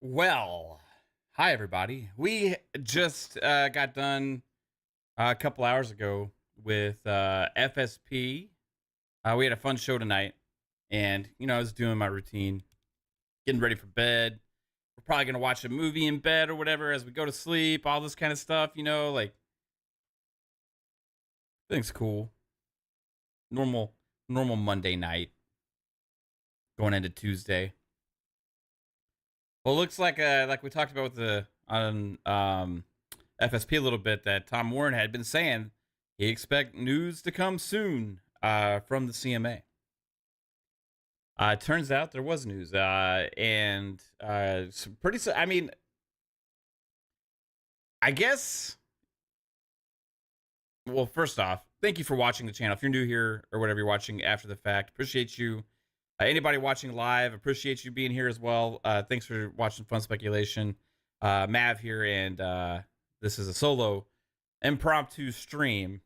Well, hi everybody. We just got done a couple hours ago with FSP. We had a fun show tonight, and I was doing my routine, getting ready for bed. We're probably gonna watch a movie in bed or whatever as we go to sleep. All this kind of stuff, like things cool. Normal, normal Monday night going into Tuesday. Well, it looks like we talked about with the on FSP a little bit that Tom Warren had been saying he expect news to come soon from the CMA. Turns out there was news, and pretty. I mean, I guess. Well, first off, thank you for watching the channel. If you're new here or whatever you're watching after the fact, appreciate you. Anybody watching live, appreciate you being here as well. Thanks for watching Fun Speculation. Mav here, and this is a solo impromptu stream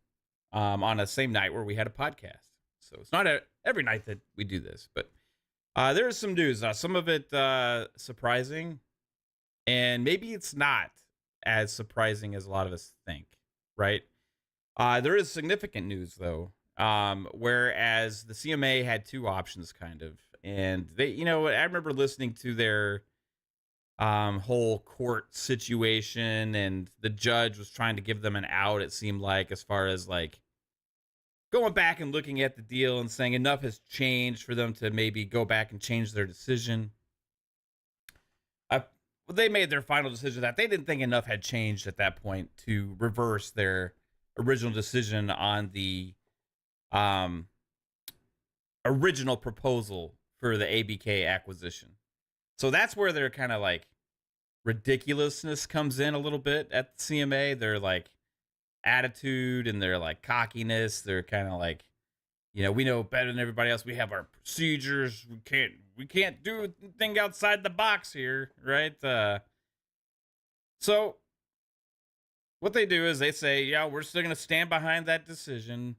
on the same night where we had a podcast. So it's not every night that we do this, but there is some news. Some of it surprising, and maybe it's not as surprising as a lot of us think, right? There is significant news, though. Whereas the CMA had two options, kind of, and they, I remember listening to their whole court situation, and the judge was trying to give them an out. It seemed like, as far as like going back and looking at the deal and saying enough has changed for them to maybe go back and change their decision. They made their final decision that they didn't think enough had changed at that point to reverse their original decision on the original proposal for the ABK acquisition. So that's where their kind of like ridiculousness comes in a little bit at the CMA. Their like attitude and their like cockiness. They're kind of like, we know better than everybody else. We have our procedures. We can't do anything outside the box here, right? So what they do is they say, yeah, we're still going to stand behind that decision.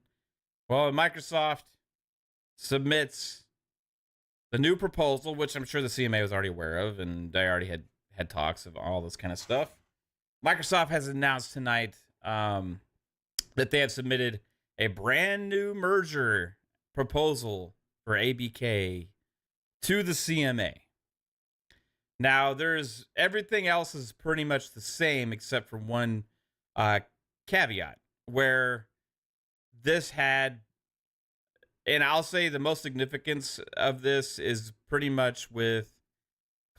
Well, Microsoft submits the new proposal, which I'm sure the CMA was already aware of, and they already had talks of all this kind of stuff. Microsoft has announced tonight that they have submitted a brand new merger proposal for ABK to the CMA. Now, there's everything else is pretty much the same except for one caveat where this had, and I'll say the most significance of this is pretty much with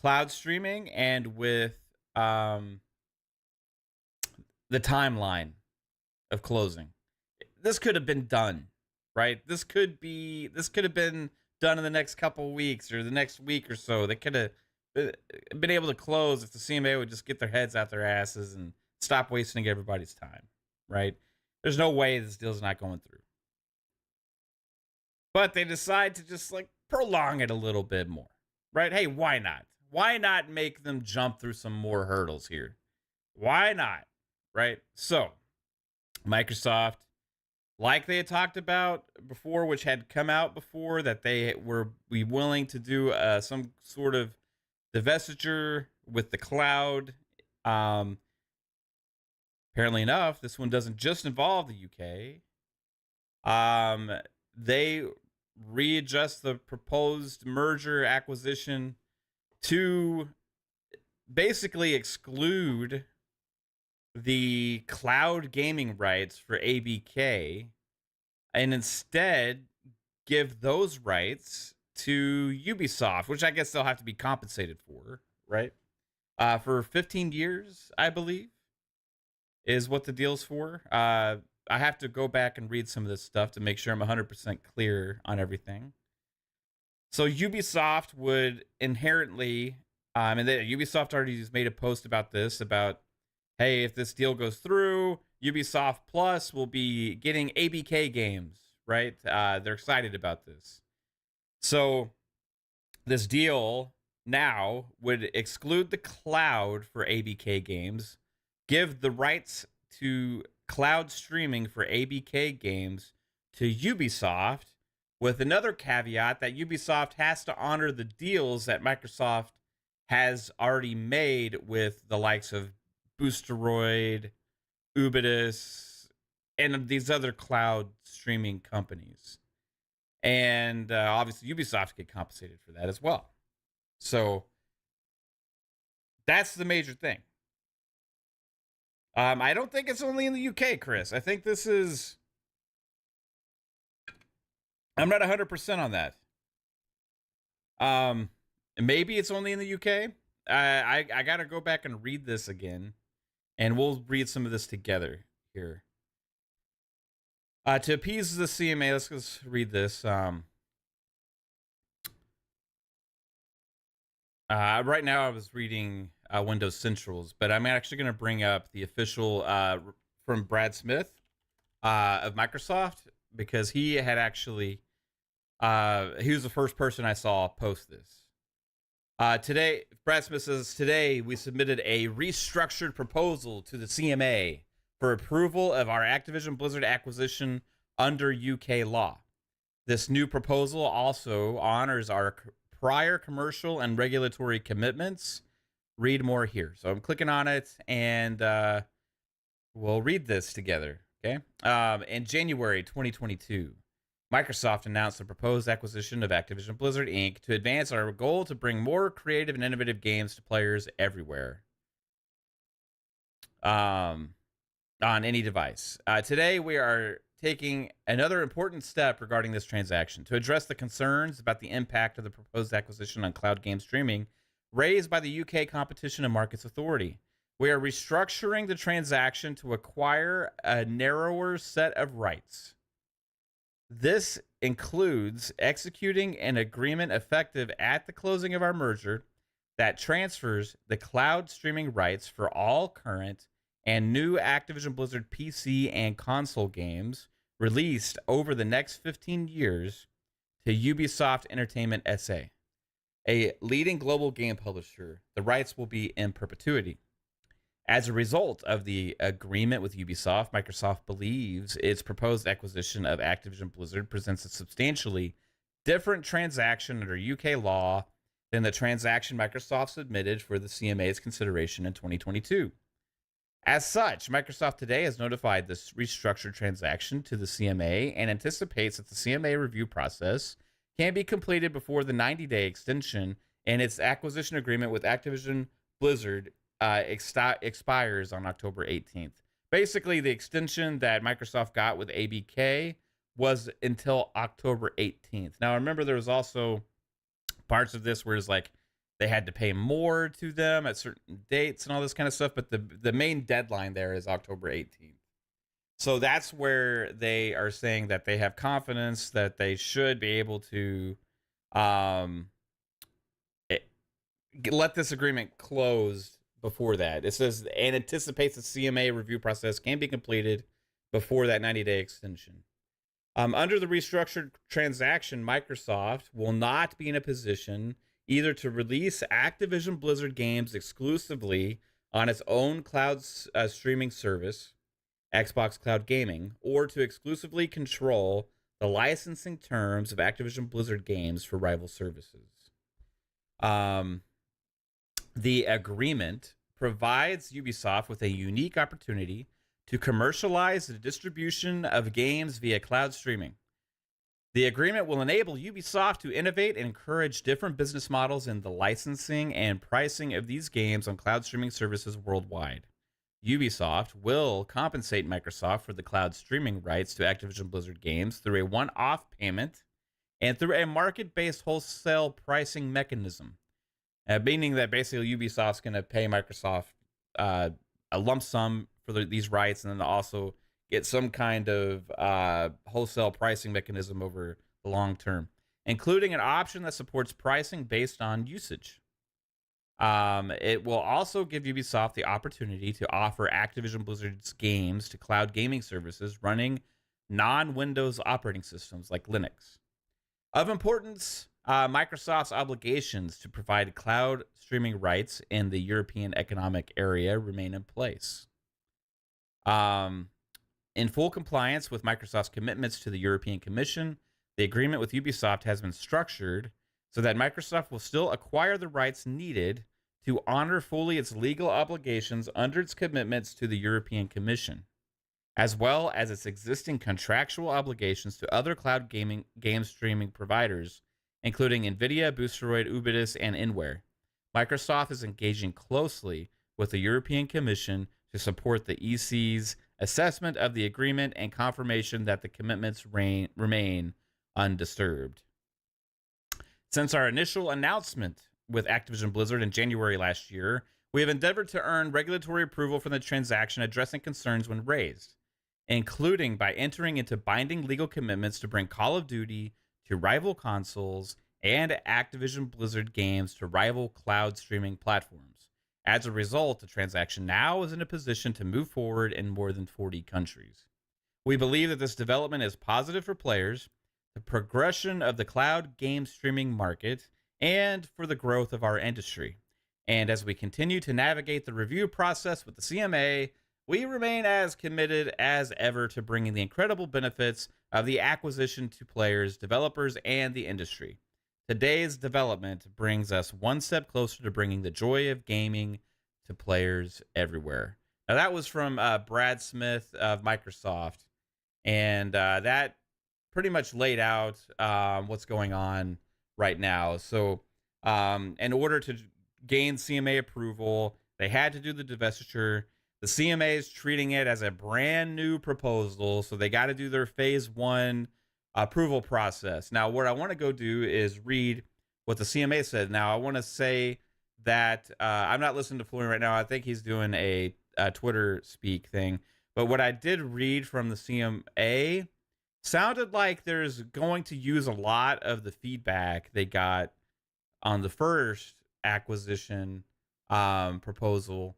cloud streaming and with the timeline of closing. This could have been done, right? This could have been done in the next couple weeks or the next week or so. They could have been able to close if the CMA would just get their heads out their asses and stop wasting everybody's time, right? There's no way this deal's not going through. But they decide to just like prolong it a little bit more, right? Hey, why not? Why not make them jump through some more hurdles here? Why not? Right? So, Microsoft, like they had talked about before, which had come out before, that they were willing to do some sort of divestiture with the cloud. Apparently enough, this one doesn't just involve the UK. They readjust the proposed merger acquisition to basically exclude the cloud gaming rights for ABK and instead give those rights to Ubisoft, which I guess they'll have to be compensated for, right? For 15 years, I believe, is what the deal's for. I have to go back and read some of this stuff to make sure I'm 100% clear on everything. So Ubisoft would inherently, and Ubisoft already just made a post about this, about, hey, if this deal goes through, Ubisoft Plus will be getting ABK games, right? They're excited about this. So this deal now would exclude the cloud for ABK games, give the rights to cloud streaming for ABK games to Ubisoft, with another caveat that Ubisoft has to honor the deals that Microsoft has already made with the likes of Boosteroid, Ubitus, and these other cloud streaming companies. And obviously Ubisoft get compensated for that as well. So that's the major thing. I don't think it's only in the UK, Chris. I think this is... I'm not 100% on that. Maybe it's only in the UK. I got to go back and read this again. And we'll read some of this together here. To appease the CMA, let's just read this. Right now I was reading Windows Central's, but I'm actually going to bring up the official from Brad Smith of Microsoft, because he had actually, he was the first person I saw post this. Today, Brad Smith says, today we submitted a restructured proposal to the CMA for approval of our Activision Blizzard acquisition under UK law. This new proposal also honors our prior commercial and regulatory commitments. Read more here. So I'm clicking on it, and we'll read this together. Okay. In January 2022, Microsoft announced the proposed acquisition of Activision Blizzard Inc. to advance our goal to bring more creative and innovative games to players everywhere. On any device. Today, we are taking another important step regarding this transaction to address the concerns about the impact of the proposed acquisition on cloud game streaming raised by the UK Competition and Markets Authority. We are restructuring the transaction to acquire a narrower set of rights. This includes executing an agreement effective at the closing of our merger that transfers the cloud streaming rights for all current and new Activision Blizzard PC and console games released over the next 15 years to Ubisoft Entertainment SA, a leading global game publisher. The rights will be in perpetuity. As a result of the agreement with Ubisoft, Microsoft believes its proposed acquisition of Activision Blizzard presents a substantially different transaction under UK law than the transaction Microsoft submitted for the CMA's consideration in 2022. As such, Microsoft today has notified this restructured transaction to the CMA and anticipates that the CMA review process can be completed before the 90-day extension in its acquisition agreement with Activision Blizzard expires on October 18th. Basically, the extension that Microsoft got with ABK was until October 18th. Now, remember, there was also parts of this where it's like they had to pay more to them at certain dates and all this kind of stuff, but the main deadline there is October 18th. So that's where they are saying that they have confidence that they should be able to let this agreement close before that. It says, and anticipates the CMA review process can be completed before that 90-day extension. Under the restructured transaction, Microsoft will not be in a position either to release Activision Blizzard games exclusively on its own cloud streaming service, Xbox Cloud Gaming, or to exclusively control the licensing terms of Activision Blizzard games for rival services. The agreement provides Ubisoft with a unique opportunity to commercialize the distribution of games via cloud streaming. The agreement will enable Ubisoft to innovate and encourage different business models in the licensing and pricing of these games on cloud streaming services worldwide. Ubisoft will compensate Microsoft for the cloud streaming rights to Activision Blizzard games through a one-off payment and through a market-based wholesale pricing mechanism, meaning that basically Ubisoft's going to pay Microsoft a lump sum for these rights, and then also get some kind of wholesale pricing mechanism over the long term, including an option that supports pricing based on usage. It will also give Ubisoft the opportunity to offer Activision Blizzard's games to cloud gaming services running non-Windows operating systems like Linux. Of importance, Microsoft's obligations to provide cloud streaming rights in the European Economic Area remain in place. In full compliance with Microsoft's commitments to the European Commission, the agreement with Ubisoft has been structured so that Microsoft will still acquire the rights needed to honor fully its legal obligations under its commitments to the European Commission, as well as its existing contractual obligations to other cloud game streaming providers, including NVIDIA, Boosteroid, Ubidus, and Inware. Microsoft is engaging closely with the European Commission to support the EC's assessment of the agreement and confirmation that the commitments remain undisturbed. Since our initial announcement with Activision Blizzard in January last year, we have endeavored to earn regulatory approval for the transaction, addressing concerns when raised, including by entering into binding legal commitments to bring Call of Duty to rival consoles and Activision Blizzard games to rival cloud streaming platforms. As a result, the transaction now is in a position to move forward in more than 40 countries. We believe that this development is positive for players, the progression of the cloud game streaming market, and for the growth of our industry. And as we continue to navigate the review process with the CMA, we remain as committed as ever to bringing the incredible benefits of the acquisition to players, developers, and the industry. Today's development brings us one step closer to bringing the joy of gaming to players everywhere. Now, that was from Brad Smith of Microsoft, and that pretty much laid out what's going on right now. So in order to gain CMA approval, they had to do the divestiture. The CMA is treating it as a brand new proposal, so they got to do their phase 1 approval process. Now, what I want to go do is read what the CMA said. Now, I want to say that I'm not listening to Florian right now. I think he's doing a Twitter speak thing. But what I did read from the CMA sounded like there's going to use a lot of the feedback they got on the first acquisition proposal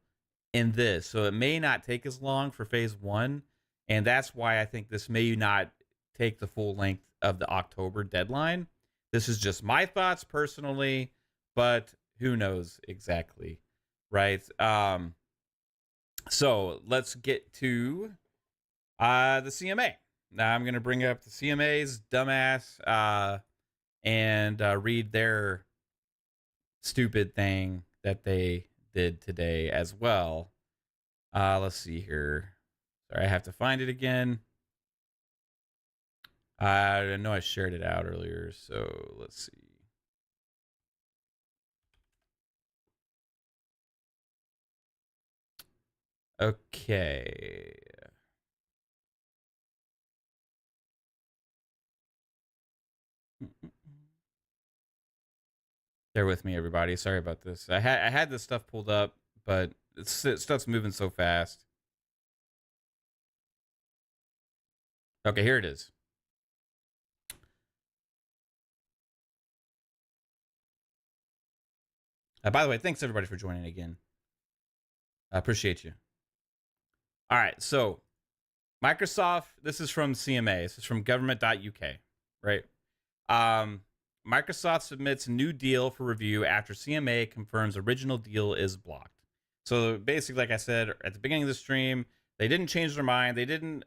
in this. So it may not take as long for phase 1. And that's why I think this may not take the full length of the October deadline. This is just my thoughts personally, but who knows exactly, right? So let's get to the CMA. Now I'm going to bring up the CMA's dumbass and read their stupid thing that they did today as well. Let's see here. Sorry, I have to find it again. I know I shared it out earlier, so let's see. Okay. Bear with me, everybody. Sorry about this. I had this stuff pulled up, but stuff's moving so fast. Okay, here it is. By the way, thanks everybody for joining again. I appreciate you. All right, so Microsoft, this is from CMA. This is from government.uk, right? Microsoft submits new deal for review after CMA confirms original deal is blocked. So basically, like I said at the beginning of the stream, they didn't change their mind. They didn't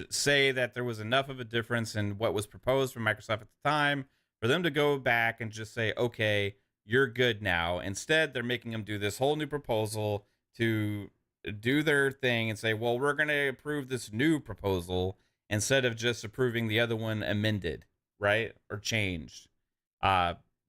say that there was enough of a difference in what was proposed from Microsoft at the time for them to go back and just say, okay, you're good now. Instead, they're making them do this whole new proposal to do their thing and say, well, we're going to approve this new proposal instead of just approving the other one amended, right? Or changed.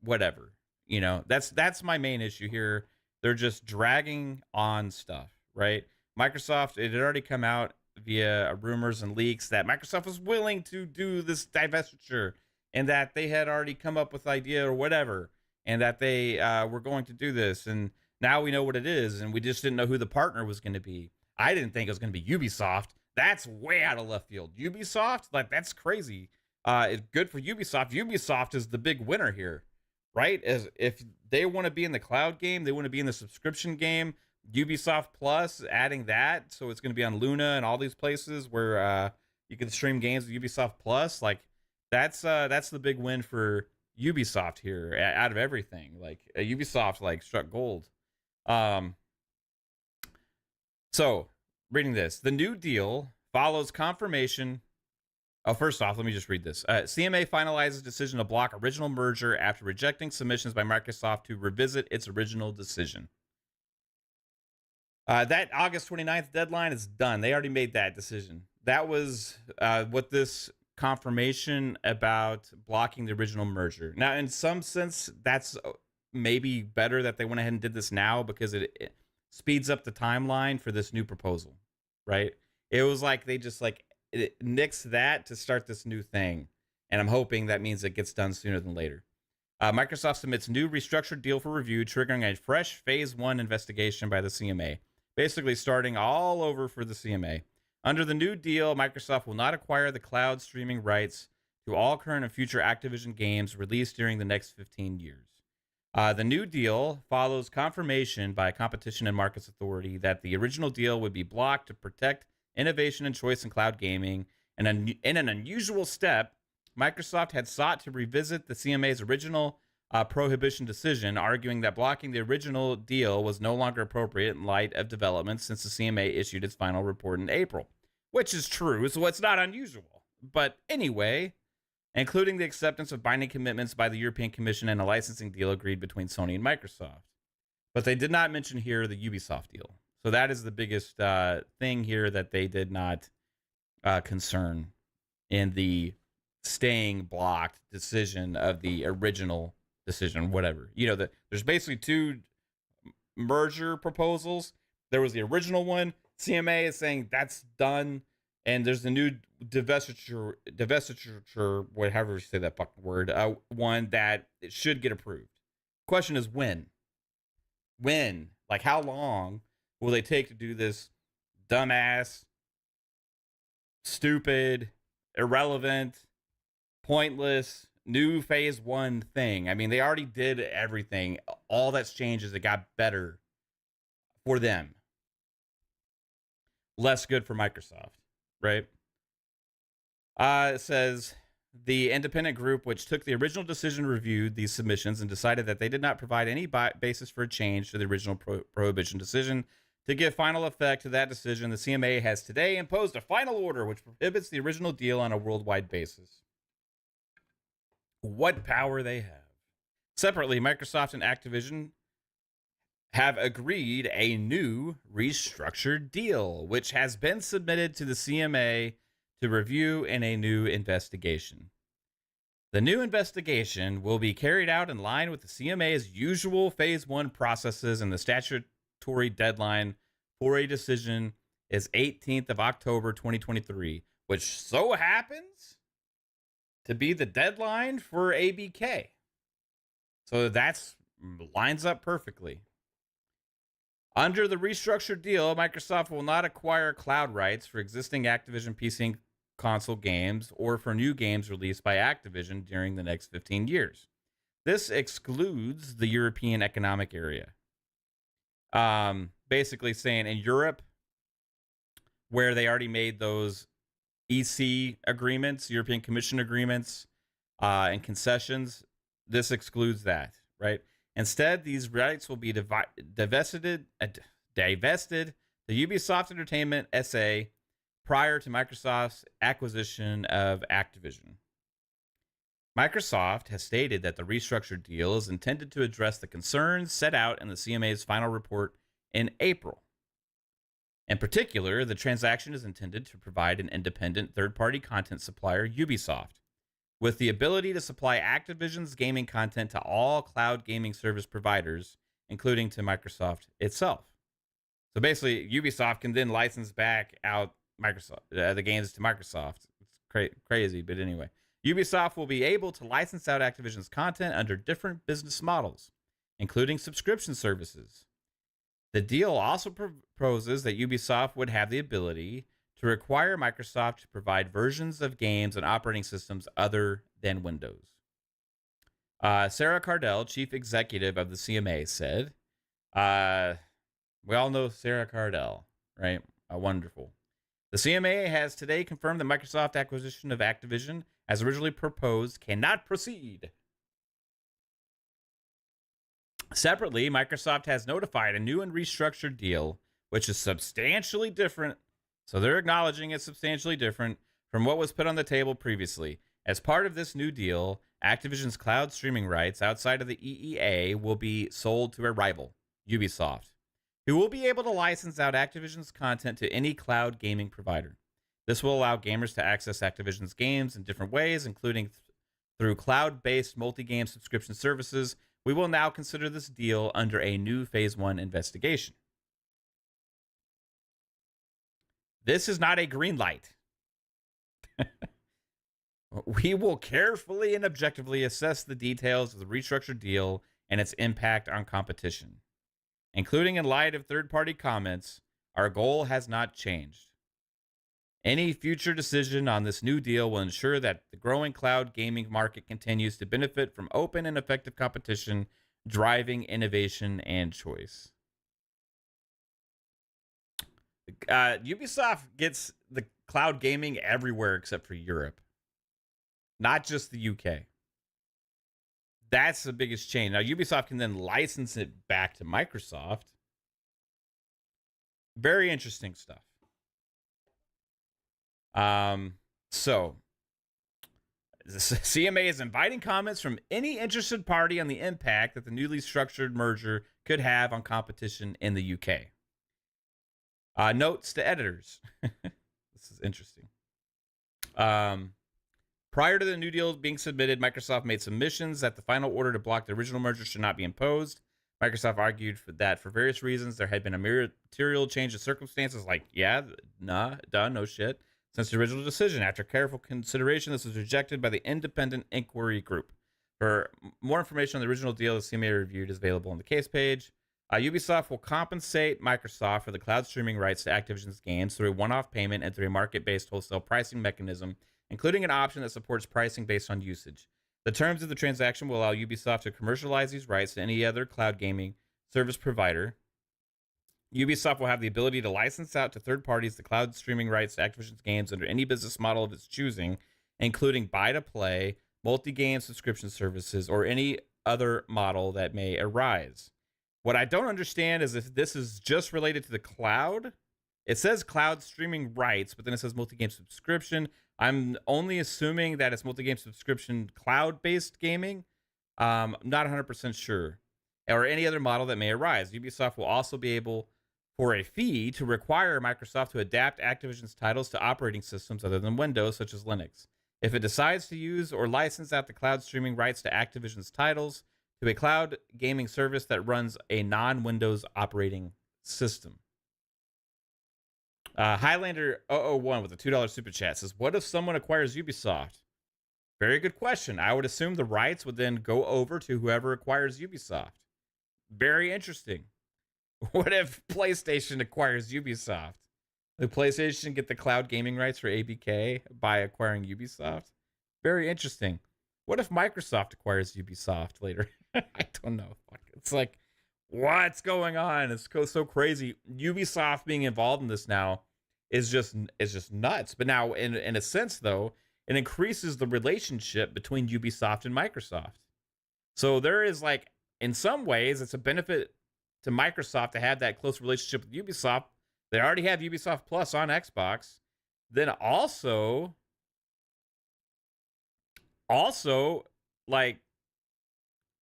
Whatever. You know, that's my main issue here. They're just dragging on stuff, right? Microsoft, it had already come out via rumors and leaks that Microsoft was willing to do this divestiture and that they had already come up with idea or whatever, and that they were going to do this. And now we know what it is, and we just didn't know who the partner was going to be. I didn't think it was going to be Ubisoft. That's way out of left field. Ubisoft? Like, that's crazy. It's good for Ubisoft. Ubisoft is the big winner here, right? As if they want to be in the cloud game, they want to be in the subscription game. Ubisoft Plus, adding that, so it's going to be on Luna and all these places where you can stream games with Ubisoft Plus. Like, that's the big win for Ubisoft here out of everything. Like, Ubisoft like struck gold. So reading this, the new deal follows confirmation Oh, first off, let me just read this. CMA finalizes decision to block original merger after rejecting submissions by Microsoft to revisit its original decision. That August 29th deadline is done. They already made that decision. That was what this confirmation about blocking the original merger. Now, in some sense, that's maybe better that they went ahead and did this now because it speeds up the timeline for this new proposal, right? It was like they just like nixed that to start this new thing. And I'm hoping that means it gets done sooner than later. Microsoft submits new restructured deal for review, triggering a fresh Phase 1 investigation by the CMA, basically starting all over for the CMA. Under the new deal, Microsoft will not acquire the cloud streaming rights to all current and future Activision games released during the next 15 years. The new deal follows confirmation by Competition and Markets Authority that the original deal would be blocked to protect innovation and choice in cloud gaming. And in an unusual step, Microsoft had sought to revisit the CMA's original prohibition decision, arguing that blocking the original deal was no longer appropriate in light of developments since the CMA issued its final report in April, which is true, so it's not unusual. But anyway, including the acceptance of binding commitments by the European Commission and a licensing deal agreed between Sony and Microsoft. But they did not mention here the Ubisoft deal. So that is the biggest thing here that they did not concern in the staying blocked decision of the original decision, whatever. You know, there's basically two merger proposals. There was the original one. CMA is saying that's done. And there's the new divestiture, whatever you say that fucking word, one that it should get approved. Question is when? When? Like, how long will they take to do this dumbass, stupid, irrelevant, pointless, new Phase 1 thing? I mean, they already did everything. All that's changed is it got better for them. Less good for Microsoft, right? It says the independent group, which took the original decision, reviewed these submissions and decided that they did not provide any basis for a change to the original prohibition decision. To give final effect to that decision, the CMA has today imposed a final order which prohibits the original deal on a worldwide basis. What power they have. Separately, Microsoft and Activision have agreed a new restructured deal, which has been submitted to the CMA to review in a new investigation. The new investigation will be carried out in line with the CMA's usual Phase 1 processes, and the statutory deadline for a decision is 18th of October 2023, which so happens to be the deadline for ABK. So that's lines up perfectly. Under the restructured deal, Microsoft will not acquire cloud rights for existing Activision PC and console games or for new games released by Activision during the next 15 years. This excludes the European Economic Area. Basically saying in Europe, where they already made those EC agreements, European Commission agreements, and concessions, this excludes that, right? Instead, these rights will be divested to Ubisoft Entertainment SA prior to Microsoft's acquisition of Activision. Microsoft has stated that the restructured deal is intended to address the concerns set out in the CMA's final report in April. In particular, the transaction is intended to provide an independent third-party content supplier, Ubisoft, with the ability to supply Activision's gaming content to all cloud gaming service providers, including to Microsoft itself. So basically, Ubisoft can then license back out Microsoft the games to Microsoft. It's crazy, but anyway. Ubisoft will be able to license out Activision's content under different business models, including subscription services. The deal also proposes that Ubisoft would have the ability to require Microsoft to provide versions of games and operating systems other than Windows. Sarah Cardell, chief executive of the CMA, said, we all know Sarah Cardell, right? Wonderful. The CMA has today confirmed that Microsoft acquisition of Activision, as originally proposed, cannot proceed. Separately, Microsoft has notified a new and restructured deal, which is substantially different. So they're acknowledging it's substantially different from what was put on the table previously. As part of this new deal, Activision's cloud streaming rights outside of the EEA will be sold to a rival, Ubisoft, who will be able to license out Activision's content to any cloud gaming provider. This will allow gamers to access Activision's games in different ways, including through cloud-based multi-game subscription services. We will now consider this deal under a new Phase 1 investigation. This is not a green light. We will carefully and objectively assess the details of the restructured deal and its impact on competition. Including in light of third-party comments, our goal has not changed. Any future decision on this new deal will ensure that the growing cloud gaming market continues to benefit from open and effective competition, driving innovation and choice. Ubisoft gets the cloud gaming everywhere except for Europe. Not just the UK. That's the biggest change. Now, Ubisoft can then license it back to Microsoft. Very interesting stuff. So, the CMA is inviting comments from any interested party on the impact that the newly structured merger could have on competition in the UK. Notes to editors. This is interesting. Prior to the new deal being submitted, Microsoft made submissions that the final order to block the original merger should not be imposed. Microsoft argued that for various reasons there had been a material change of circumstances, like, no shit, since the original decision. After careful consideration, this was rejected by the Independent Inquiry Group. For more information on the original deal, the CMA reviewed is available on the case page. Ubisoft will compensate Microsoft for the cloud streaming rights to Activision's games through a one-off payment and through a market-based wholesale pricing mechanism, including an option that supports pricing based on usage. The terms of the transaction will allow Ubisoft to commercialize these rights to any other cloud gaming service provider. Ubisoft will have the ability to license out to third parties the cloud streaming rights to Activision's games under any business model of its choosing, including buy-to-play, multi-game subscription services, or any other model that may arise. What I don't understand is if this is just related to the cloud. It says cloud streaming rights, but then it says multi-game subscription. I'm only assuming that it's multi-game subscription cloud-based gaming. Not 100% sure. Or any other model that may arise. Ubisoft will also be able, for a fee, to require Microsoft to adapt Activision's titles to operating systems other than Windows, such as Linux. If it decides to use or license out the cloud streaming rights to Activision's titles to a cloud gaming service that runs a non-Windows operating system. Highlander001 with a $2 super chat says, what if someone acquires Ubisoft? Very good question. I would assume the rights would then go over to whoever acquires Ubisoft. Very interesting. What if PlayStation acquires Ubisoft? The PlayStation get the cloud gaming rights for ABK by acquiring Ubisoft? Very interesting. What if Microsoft acquires Ubisoft later? I don't know. It's like, what's going on? It's so crazy. Ubisoft being involved in this now is just nuts. But now, in a sense, though, it increases the relationship between Ubisoft and Microsoft. So there is, like, in some ways, it's a benefit to Microsoft to have that close relationship with Ubisoft. They already have Ubisoft Plus on Xbox. Then also, like,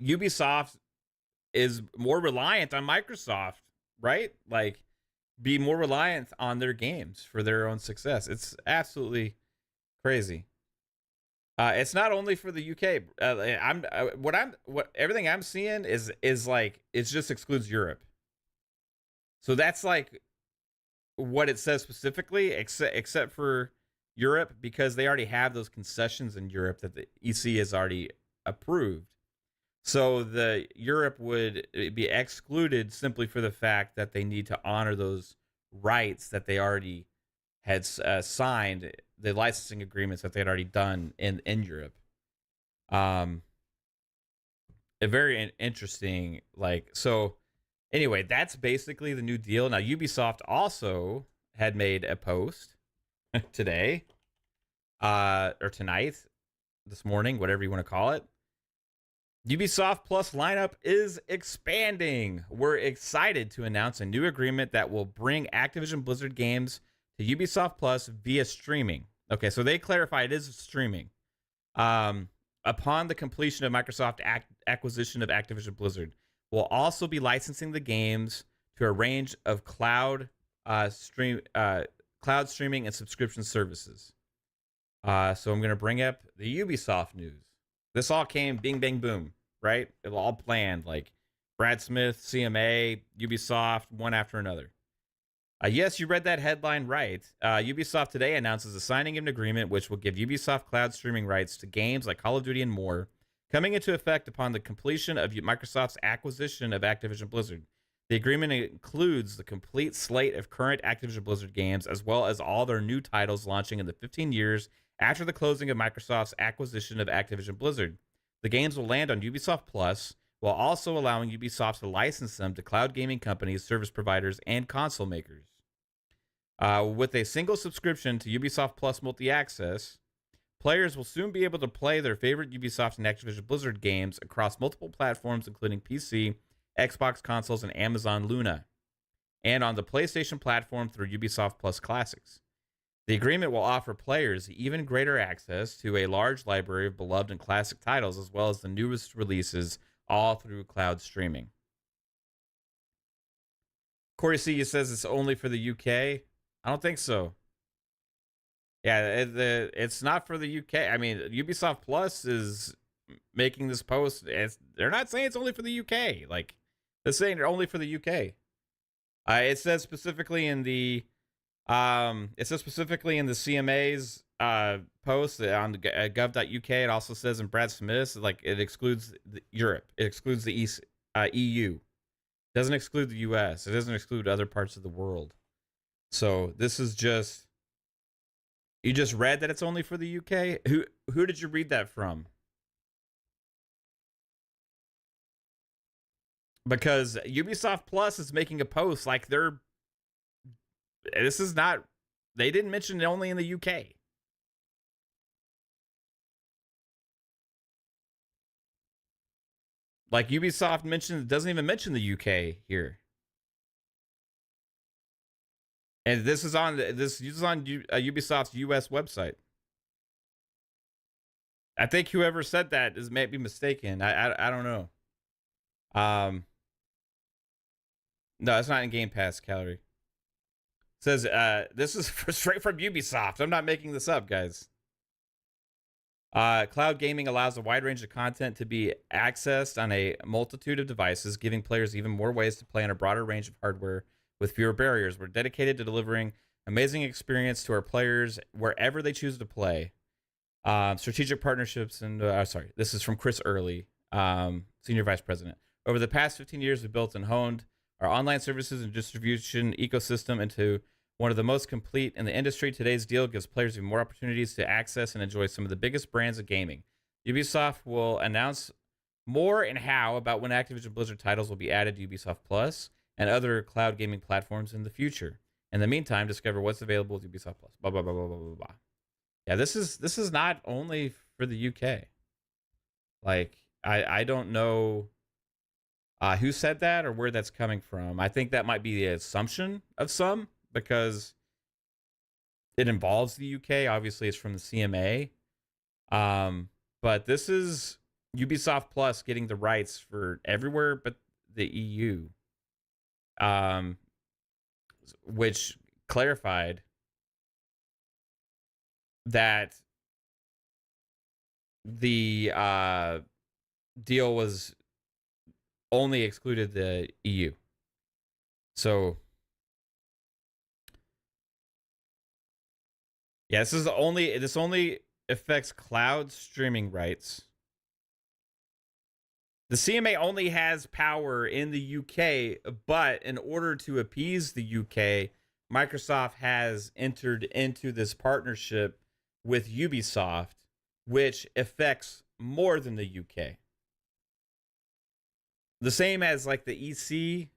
Ubisoft is more reliant on Microsoft, right? Like, be more reliant on their games for their own success. It's absolutely crazy. It's not only for the UK. Everything I'm seeing is like, it just excludes Europe. So that's like what it says specifically, except for Europe, because they already have those concessions in Europe that the EC has already approved. So the Europe would be excluded simply for the fact that they need to honor those rights that they already had signed, the licensing agreements that they had already done in Europe. A very interesting, like, so anyway, that's basically the new deal. Now, Ubisoft also had made a post today, or tonight, this morning, whatever you want to call it. Ubisoft Plus lineup is expanding. We're excited to announce a new agreement that will bring Activision Blizzard games to Ubisoft Plus via streaming. Okay, so they clarify it is streaming. Upon the completion of Microsoft acquisition of Activision Blizzard, will also be licensing the games to a range of cloud streaming and subscription services. So I'm going to bring up the Ubisoft news. This all came bing, bang, boom, right? It all planned, like Brad Smith, CMA, Ubisoft, one after another. Yes, you read that headline right. Ubisoft today announces a signing of an agreement which will give Ubisoft cloud streaming rights to games like Call of Duty and more, coming into effect upon the completion of Microsoft's acquisition of Activision Blizzard. The agreement includes the complete slate of current Activision Blizzard games, as well as all their new titles launching in the 15 years after the closing of Microsoft's acquisition of Activision Blizzard. The games will land on Ubisoft Plus, while also allowing Ubisoft to license them to cloud gaming companies, service providers, and console makers. With a single subscription to Ubisoft Plus Multi-Access, players will soon be able to play their favorite Ubisoft and Activision Blizzard games across multiple platforms, including PC, Xbox consoles, and Amazon Luna, and on the PlayStation platform through Ubisoft Plus Classics. The agreement will offer players even greater access to a large library of beloved and classic titles, as well as the newest releases, all through cloud streaming. Corey C. says it's only for the UK. I don't think so. Yeah, it's not for the UK. I mean, Ubisoft Plus is making this post. They're not saying it's only for the UK. Like, they're saying they're only for the UK. It says specifically in the CMA's post on gov.uk. It also says in Brad Smith's, like, it excludes Europe. It excludes the EU. It doesn't exclude the US. It doesn't exclude other parts of the world. So this is just, you just read that it's only for the UK? Who did you read that from? Because Ubisoft Plus is making a post like they didn't mention it only in the UK. Like Ubisoft doesn't even mention the UK here. And this is on Ubisoft's US website. I think whoever said that may be mistaken. I don't know. No, it's not in Game Pass, Calorie. It says this is straight from Ubisoft. I'm not making this up, guys. Cloud gaming allows a wide range of content to be accessed on a multitude of devices, giving players even more ways to play on a broader range of hardware with fewer barriers. We're dedicated to delivering amazing experience to our players wherever they choose to play. Strategic partnerships and this is from Chris Early, Senior Vice President. Over the past 15 years, we've built and honed our online services and distribution ecosystem into one of the most complete in the industry. Today's deal gives players even more opportunities to access and enjoy some of the biggest brands of gaming. Ubisoft will announce more and how about when Activision Blizzard titles will be added to Ubisoft Plus and other cloud gaming platforms in the future. In the meantime, discover what's available with Ubisoft Plus. Blah, blah, blah, blah, blah, blah, blah. Yeah, this is not only for the UK. Like, I don't know who said that or where that's coming from. I think that might be the assumption of some because it involves the UK. Obviously, it's from the CMA. But this is Ubisoft Plus getting the rights for everywhere but the EU. Which clarified that the deal was only excluded the EU. So yeah, this only affects cloud streaming rights. The CMA only has power in the UK, but in order to appease the UK, Microsoft has entered into this partnership with Ubisoft, which affects more than the UK. The same as like the EC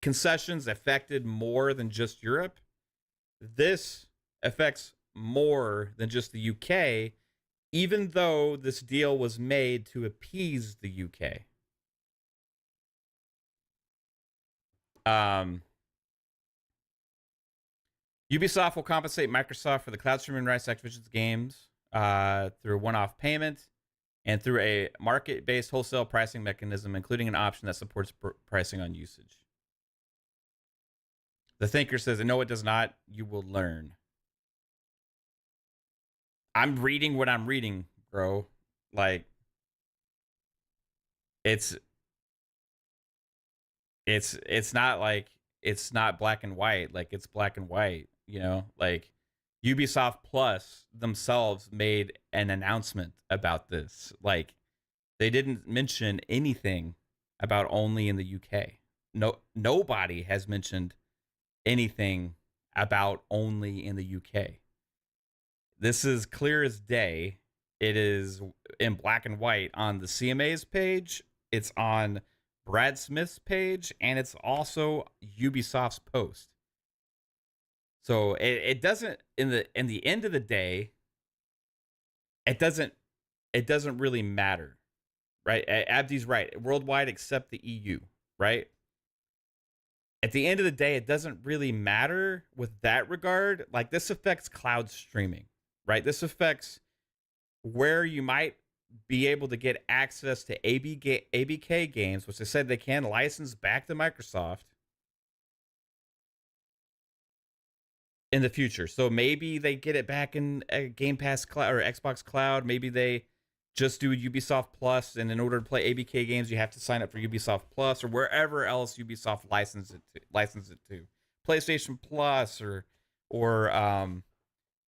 concessions affected more than just Europe. This affects more than just the UK, even though this deal was made to appease the UK. Ubisoft will compensate Microsoft for the cloud streaming rights to Activision's games through a one-off payment and through a market-based wholesale pricing mechanism, including an option that supports pricing on usage. The Thinker says, no, it does not. You will learn. I'm reading what I'm reading, bro. Like, it's not like, it's not black and white. Like, it's black and white, you know? Like, Ubisoft Plus themselves made an announcement about this. Like, they didn't mention anything about only in the UK. Nobody has mentioned anything about only in the UK. This is clear as day. It is in black and white on the CMA's page. It's on Brad Smith's page, and it's also Ubisoft's post. So it doesn't, in the end of the day, it doesn't really matter, right? Abdi's right. Worldwide except the EU, right? At the end of the day, it doesn't really matter with that regard. Like, this affects cloud streaming, right? This affects where you might be able to get access to ABK games, which they said they can license back to Microsoft in the future. So maybe they get it back in Game Pass Cloud or Xbox Cloud. Maybe they just do Ubisoft Plus, and in order to play ABK games, you have to sign up for Ubisoft Plus or wherever else Ubisoft licenses it to. PlayStation Plus or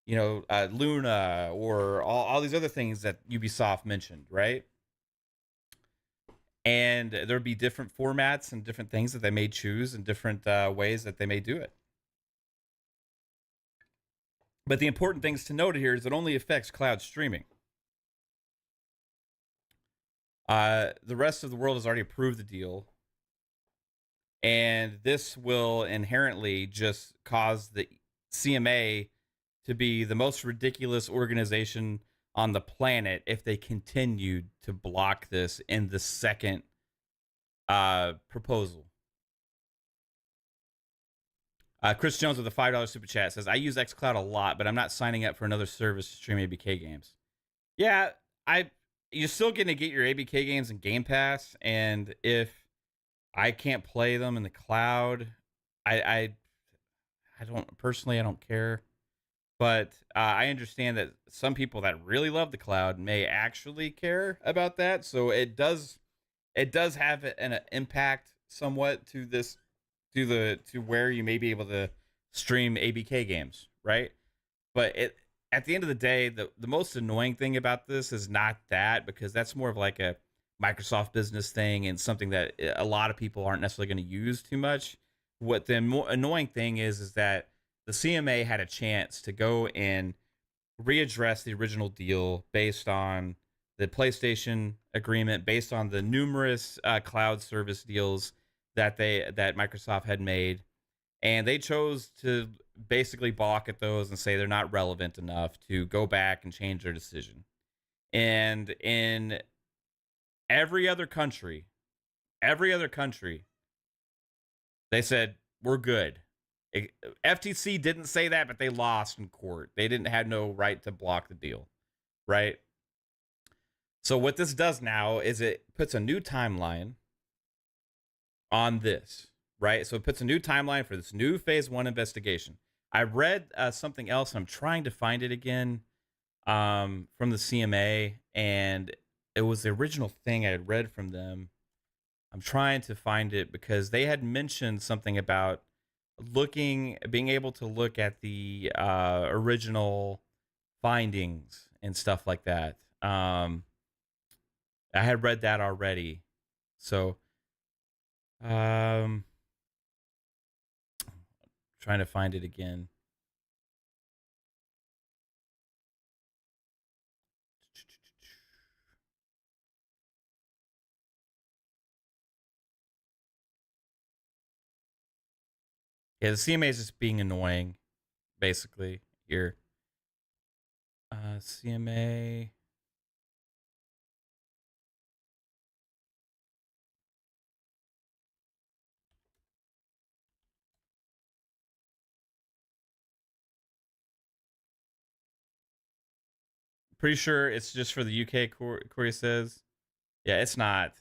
Luna or all these other things that Ubisoft mentioned, right? And there'll be different formats and different things that they may choose and different ways that they may do it. But the important things to note here is it only affects cloud streaming. The rest of the world has already approved the deal. And this will inherently just cause the CMA to be the most ridiculous organization on the planet if they continued to block this in the second proposal. Chris Jones with a $5 super chat says, I use xCloud a lot, but I'm not signing up for another service to stream ABK games. Yeah, you're still going to get your ABK games in Game Pass, and if I can't play them in the cloud, I don't care. But I understand that some people that really love the cloud may actually care about that. So it does have an impact somewhat to this, to where you may be able to stream ABK games, right? But at the end of the day, the most annoying thing about this is not that, because that's more of like a Microsoft business thing and something that a lot of people aren't necessarily going to use too much. What the more annoying thing is that the CMA had a chance to go and readdress the original deal based on the PlayStation agreement, based on the numerous cloud service deals that Microsoft had made, and they chose to basically balk at those and say they're not relevant enough to go back and change their decision. And in every other country, they said, we're good. FTC didn't say that, but they lost in court. They didn't have no right to block the deal, right? So what this does now is it puts a new timeline on this, right? So it puts a new timeline for this new phase 1 investigation. I read something else, and I'm trying to find it again from the CMA, and it was the original thing I had read from them. I'm trying to find it because they had mentioned something about being able to look at the original findings and stuff like that. I had read that already. So, trying to find it again. Yeah, the CMA is just being annoying, basically. Here. CMA. Pretty sure it's just for the UK, Corey says. Yeah, it's not.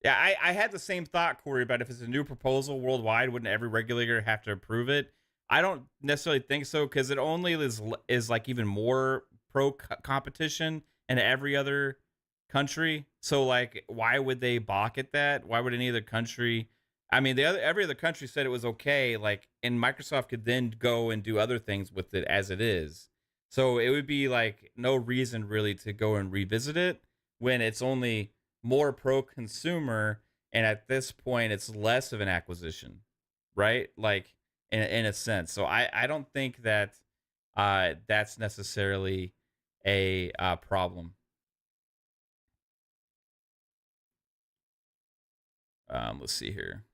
Yeah, I had the same thought, Corey, about if it's a new proposal worldwide, wouldn't every regulator have to approve it? I don't necessarily think so, because it only is like even more pro competition in every other country. So like, why would they balk at that? Why would any other country? I mean, every other country said it was okay. Like, and Microsoft could then go and do other things with it as it is. So it would be like no reason really to go and revisit it when it's only more pro consumer, and at this point it's less of an acquisition, right? Like in a sense. So I don't think that that's necessarily a problem. Let's see here.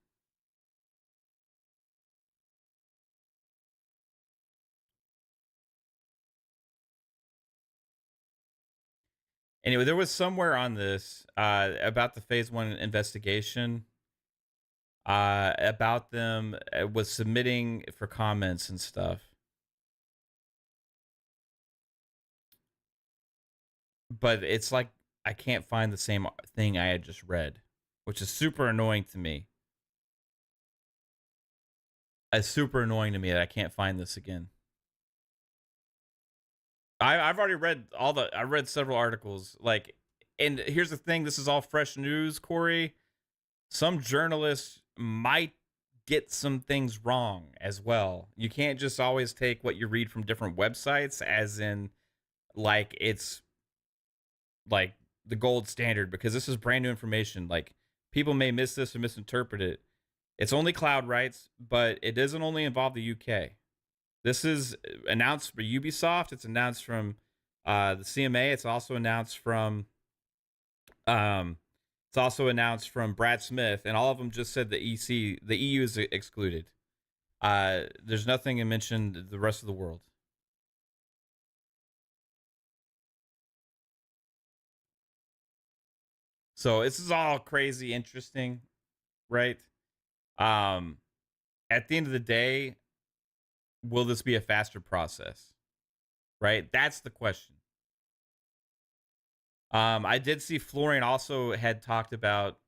Anyway, there was somewhere on this about the phase 1 investigation, about them was submitting for comments and stuff. But it's like I can't find the same thing I had just read, which is super annoying to me. It's super annoying to me that I can't find this again. I've already read I read several articles. Like, and here's the thing: this is all fresh news, Corey. Some journalists might get some things wrong as well. You can't just always take what you read from different websites as in like it's like the gold standard, because this is brand new information. Like, people may miss this or misinterpret it. It's only cloud rights, but it doesn't only involve the UK. This is announced for Ubisoft. It's announced from the CMA. It's also announced from Brad Smith, and all of them just said the EU is excluded. There's nothing mentioned the rest of the world. So this is all crazy interesting, right? At the end of the day, will this be a faster process? Right? That's the question. I did see Florian also had talked about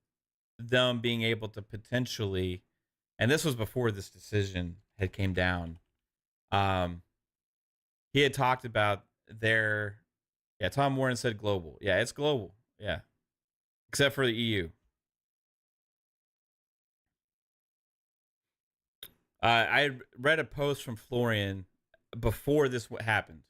them being able to potentially, and this was before this decision had came down. He had talked about their, yeah, Tom Warren said global. Yeah, it's global. Yeah. Except for the EU. I read a post from Florian before this happened.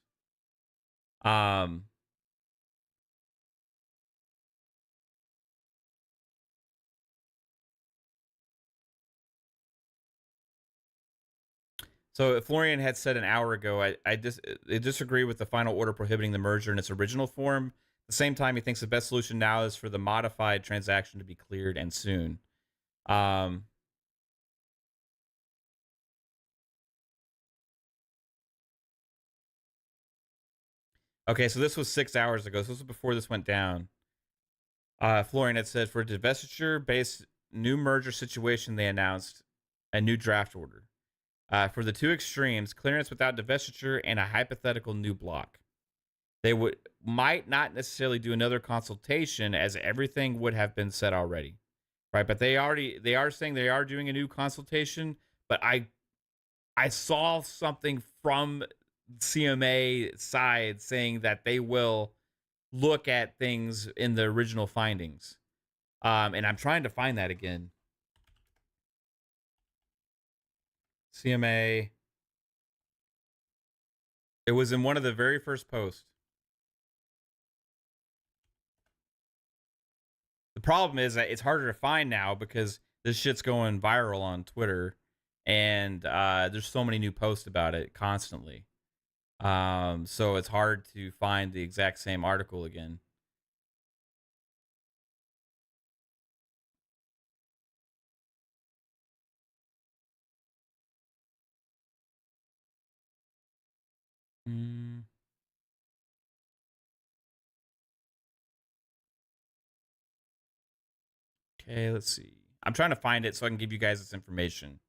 So Florian had said an hour ago, I disagree with the final order prohibiting the merger in its original form. At the same time, he thinks the best solution now is for the modified transaction to be cleared, and soon. Okay, so this was 6 hours ago. So this was before this went down. Florian had said for divestiture-based new merger situation, they announced a new draft order. For the two extremes, clearance without divestiture and a hypothetical new block. They might not necessarily do another consultation, as everything would have been said already, right? But they are saying they are doing a new consultation. But I saw something from CMA side saying that they will look at things in the original findings, and I'm trying to find that again. CMA. It was in one of the very first posts. The problem is that it's harder to find now because this shit's going viral on Twitter, and there's so many new posts about it constantly. So it's hard to find the exact same article again. Okay, let's see. I'm trying to find it so I can give you guys this information.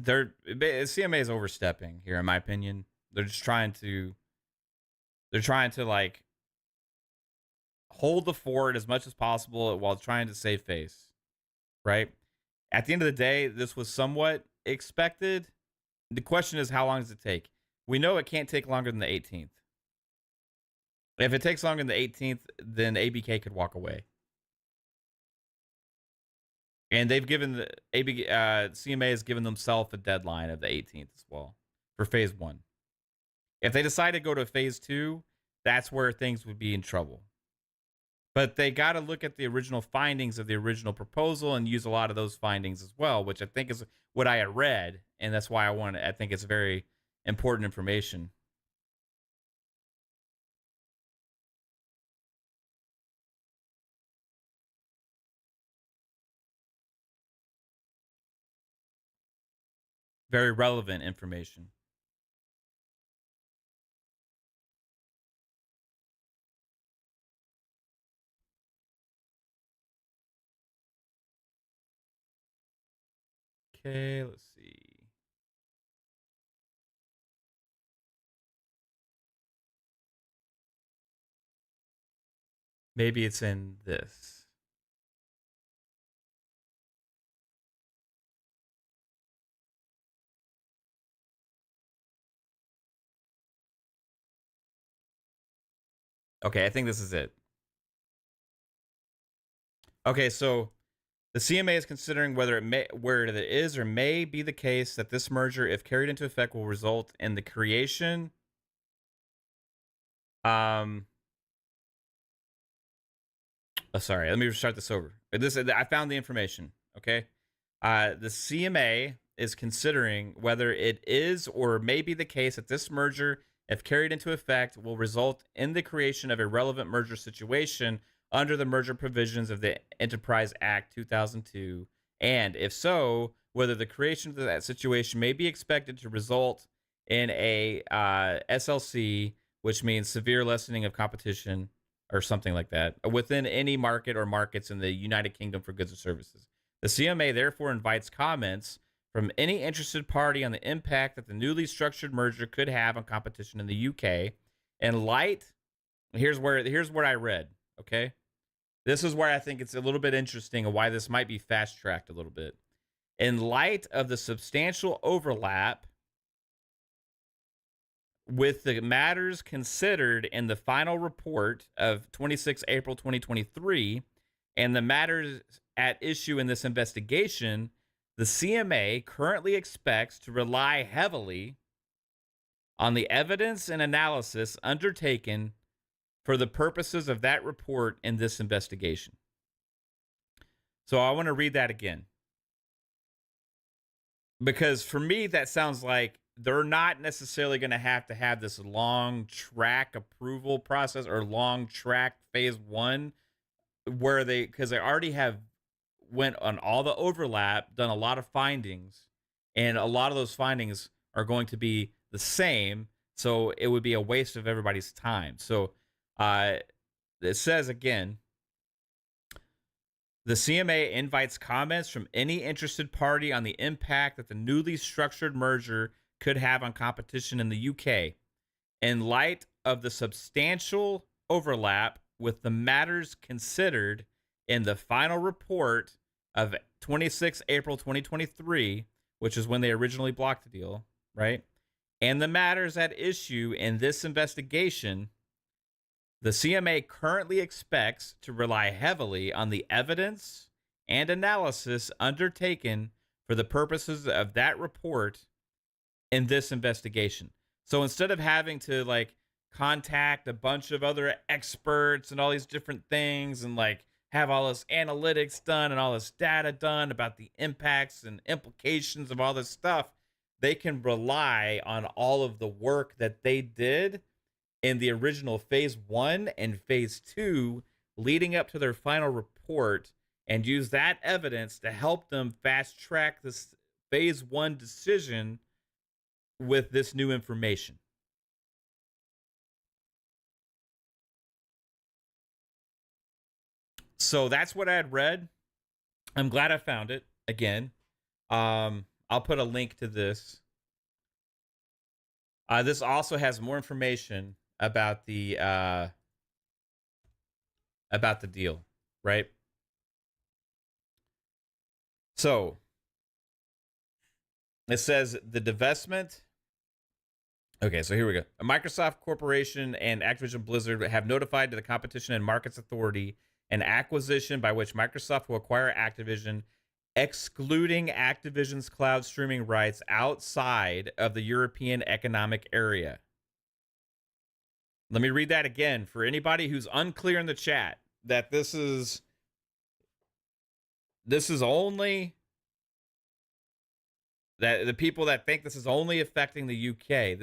CMA is overstepping here, in my opinion. They're trying to like hold the fort as much as possible while trying to save face, right? At the end of the day, this was somewhat expected. The question is, how long does it take? We know it can't take longer than the 18th. If it takes longer than the 18th, then ABK could walk away. And they've given the CMA has given themselves a deadline of the 18th as well for phase 1. If they decide to go to phase 2, that's where things would be in trouble. But they got to look at the original findings of the original proposal and use a lot of those findings as well, which I think is what I had read, and that's why I think it's very important information. Very relevant information. Okay, let's see. Maybe it's in this. Okay, I think this is it. Okay, so the CMA is considering whether it is or may be the case that this merger, if carried into effect, will result in the creation. Sorry, let me start this over. I found the information. Okay, the CMA is considering whether it is or may be the case that this merger, if carried into effect, will result in the creation of a relevant merger situation under the merger provisions of the Enterprise Act 2002, and if so, whether the creation of that situation may be expected to result in a SLC, which means severe lessening of competition or something like that, within any market or markets in the United Kingdom for goods or services. The CMA therefore invites comments from any interested party on the impact that the newly structured merger could have on competition in the UK. In light, here's what I read, okay? This is where I think it's a little bit interesting and why this might be fast-tracked a little bit. In light of the substantial overlap with the matters considered in the final report of 26 April 2023 and the matters at issue in this investigation, the CMA currently expects to rely heavily on the evidence and analysis undertaken for the purposes of that report in this investigation. So I want to read that again, because for me, that sounds like they're not necessarily going to have this long track approval process or long track phase 1 where because they already have went on all the overlap, done a lot of findings, and a lot of those findings are going to be the same. So it would be a waste of everybody's time. So it says again, the CMA invites comments from any interested party on the impact that the newly structured merger could have on competition in the UK. In light of the substantial overlap with the matters considered in the final report of 26 April 2023, which is when they originally blocked the deal, right? And the matters at issue in this investigation, the CMA currently expects to rely heavily on the evidence and analysis undertaken for the purposes of that report in this investigation. So instead of having to like contact a bunch of other experts and all these different things and like have all this analytics done and all this data done about the impacts and implications of all this stuff, they can rely on all of the work that they did in the original phase 1 and phase 2 leading up to their final report and use that evidence to help them fast track this phase 1 decision with this new information. So that's what I had read. I'm glad I found it again. I'll put a link to this. This also has more information about the deal, right? So it says the divestment. Okay, so here we go. Microsoft Corporation and Activision Blizzard have notified to the Competition and Markets Authority an acquisition by which Microsoft will acquire Activision, excluding Activision's cloud streaming rights outside of the European Economic Area. Let me read that again for anybody who's unclear in the chat that this is only that the people that think this is only affecting the UK.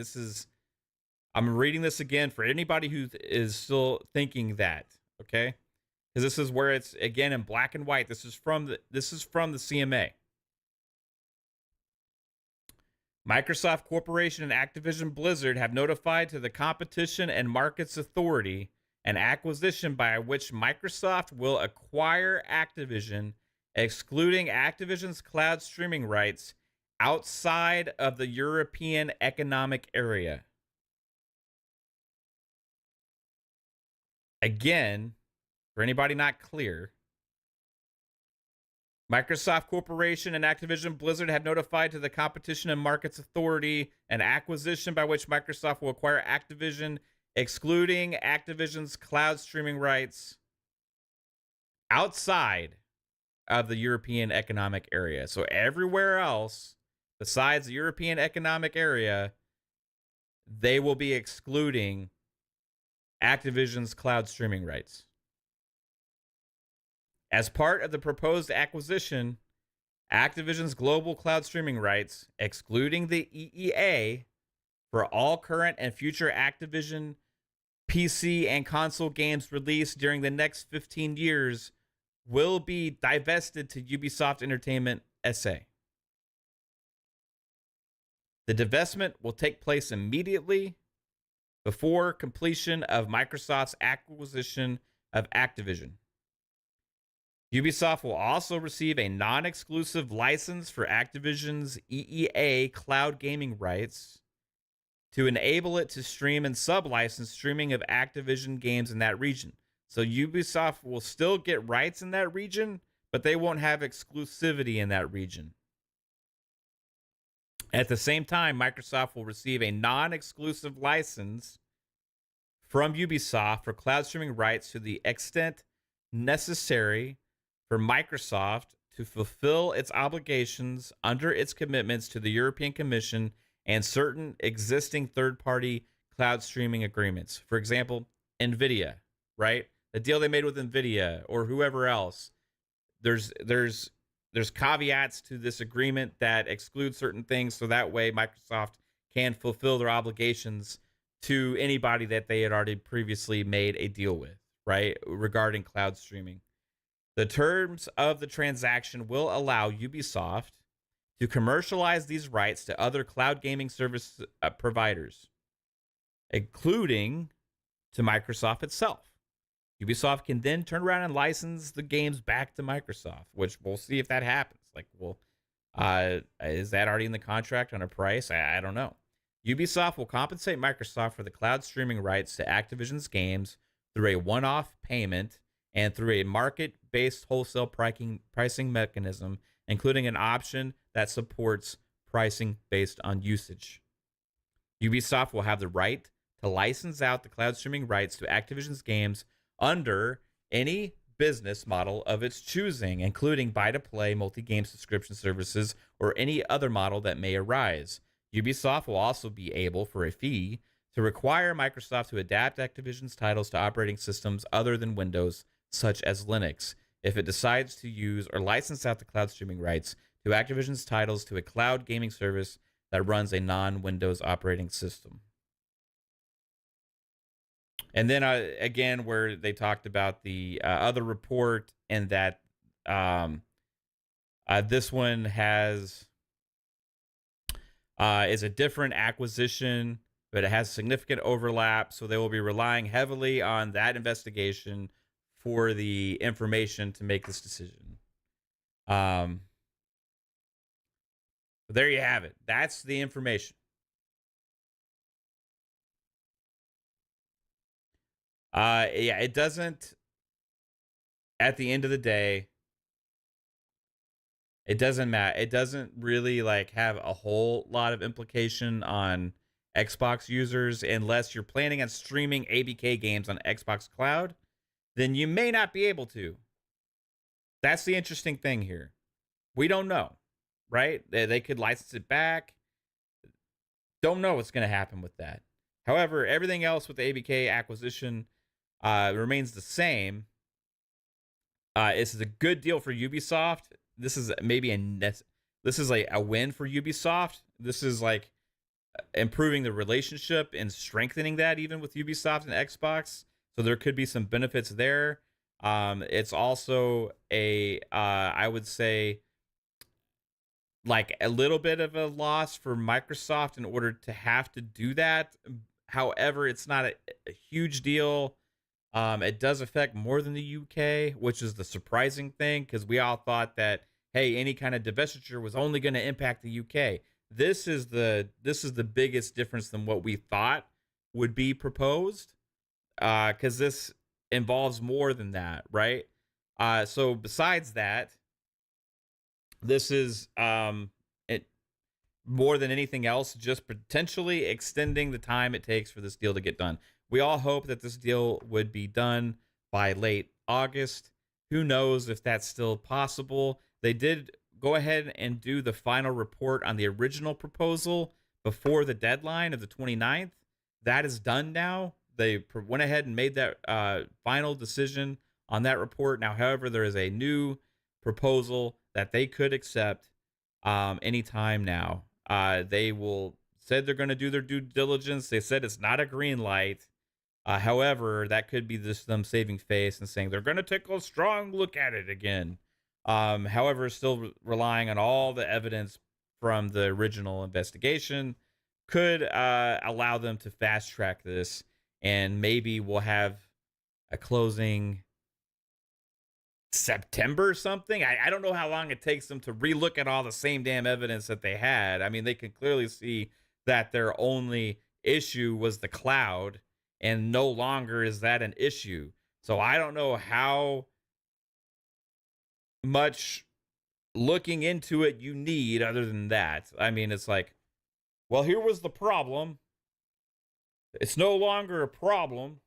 I'm reading this again for anybody who is still thinking that, okay? Because this is where it's again in black and white. This is from the CMA. Microsoft Corporation and Activision Blizzard have notified to the Competition and Markets Authority an acquisition by which Microsoft will acquire Activision, excluding Activision's cloud streaming rights outside of the European Economic Area. Again, for anybody not clear, Microsoft Corporation and Activision Blizzard have notified to the Competition and Markets Authority an acquisition by which Microsoft will acquire Activision, excluding Activision's cloud streaming rights outside of the European Economic Area. So everywhere else besides the European Economic Area, they will be excluding Activision's cloud streaming rights. As part of the proposed acquisition, Activision's global cloud streaming rights, excluding the EEA, for all current and future Activision PC and console games released during the next 15 years, will be divested to Ubisoft Entertainment SA. The divestment will take place immediately before completion of Microsoft's acquisition of Activision. Ubisoft will also receive a non-exclusive license for Activision's EEA cloud gaming rights to enable it to stream and sub-license streaming of Activision games in that region. So Ubisoft will still get rights in that region, but they won't have exclusivity in that region. At the same time, Microsoft will receive a non-exclusive license from Ubisoft for cloud streaming rights to the extent necessary for Microsoft to fulfill its obligations under its commitments to the European Commission and certain existing third-party cloud streaming agreements. For example, NVIDIA, right? The deal they made with NVIDIA or whoever else. There's caveats to this agreement that exclude certain things, so that way Microsoft can fulfill their obligations to anybody that they had already previously made a deal with, right? Regarding cloud streaming. The terms of the transaction will allow Ubisoft to commercialize these rights to other cloud gaming service providers, including to Microsoft itself. Ubisoft can then turn around and license the games back to Microsoft, which we'll see if that happens. Like, well, is that already in the contract on a price? I don't know. Ubisoft will compensate Microsoft for the cloud streaming rights to Activision's games through a one-off payment and through a market-based wholesale pricing mechanism, including an option that supports pricing based on usage. Ubisoft will have the right to license out the cloud streaming rights to Activision's games under any business model of its choosing, including buy-to-play multi-game subscription services or any other model that may arise. Ubisoft will also be able, for a fee, to require Microsoft to adapt Activision's titles to operating systems other than Windows, such as Linux, if it decides to use or license out the cloud streaming rights to Activision's titles to a cloud gaming service that runs a non-Windows operating system. And then again, where they talked about the other report, and that this one is a different acquisition, but it has significant overlap. So they will be relying heavily on that investigation for the information to make this decision. For There you have it. That's the information. Yeah, it doesn't, at the end of the day, it doesn't matter. It doesn't really like have a whole lot of implication on Xbox users unless you're planning on streaming ABK games on Xbox Cloud, then you may not be able to. That's the interesting thing here. We don't know, right? They could license it back. Don't know what's going to happen with that. However, everything else with the ABK acquisition remains the same. This is a good deal for Ubisoft. This is maybe this is like a win for Ubisoft. This is like improving the relationship and strengthening that even with Ubisoft and Xbox. So there could be some benefits there. It's also I would say, like a little bit of a loss for Microsoft in order to have to do that. However, it's not a huge deal. It does affect more than the UK, which is the surprising thing, because we all thought that, hey, any kind of divestiture was only going to impact the UK. This is the biggest difference than what we thought would be proposed, because this involves more than that, right? So besides that, this is more than anything else, just potentially extending the time it takes for this deal to get done. We all hope that this deal would be done by late August. Who knows if that's still possible? They did go ahead and do the final report on the original proposal before the deadline of the 29th. That is done now. They went ahead and made that final decision on that report. Now, however, there is a new proposal that they could accept anytime now. They said they're going to do their due diligence. They said it's not a green light. However, that could be just them saving face and saying they're going to take a strong look at it again. However, still relying on all the evidence from the original investigation could allow them to fast track this, and maybe we'll have a closing September or something. I don't know how long it takes them to relook at all the same damn evidence that they had. I mean, they can clearly see that their only issue was the cloud, and no longer is that an issue. So I don't know how much looking into it you need other than that. I mean, it's like, well, here was the problem. It's no longer a problem.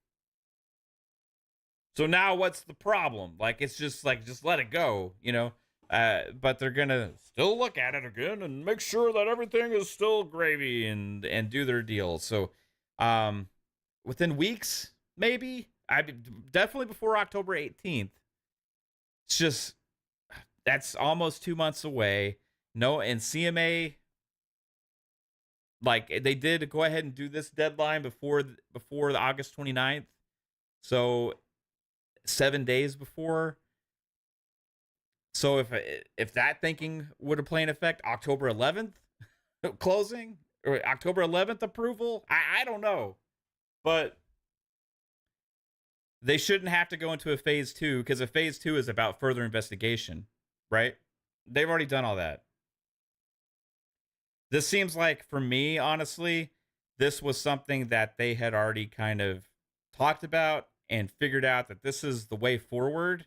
So now what's the problem? Like, it's just like, just let it go, you know? But they're going to still look at it again and make sure that everything is still gravy and do their deal. So, within weeks, maybe, definitely before October 18th. It's just, that's almost 2 months away. No, and CMA, like, they did go ahead and do this deadline before the August 29th. So 7 days before. So if that thinking would have played in effect, October 11th closing or October 11th approval, I don't know. But they shouldn't have to go into a phase 2, because a phase 2 is about further investigation, right? They've already done all that. This seems like, for me, honestly, this was something that they had already kind of talked about and figured out that this is the way forward,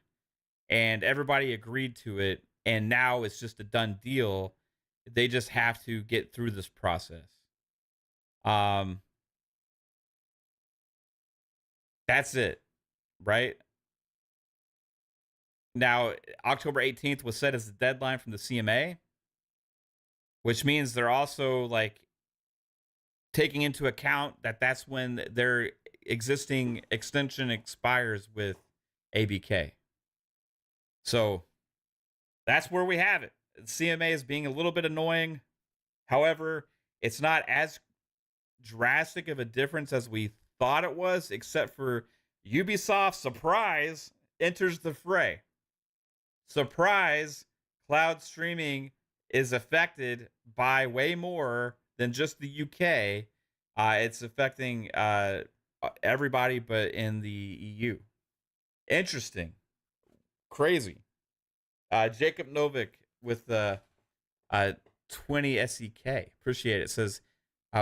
and everybody agreed to it, and now it's just a done deal. They just have to get through this process. That's it, right? Now, October 18th was set as the deadline from the CMA, which means they're also like taking into account that that's when their existing extension expires with ABK. So that's where we have it. CMA is being a little bit annoying. However, it's not as drastic of a difference as we thought it was, except for Ubisoft, surprise, enters the fray. Surprise, cloud streaming is affected by way more than just the UK. It's affecting everybody but in the EU. Interesting. Crazy. Jacob Novik with 20 SEK. Appreciate it. It says,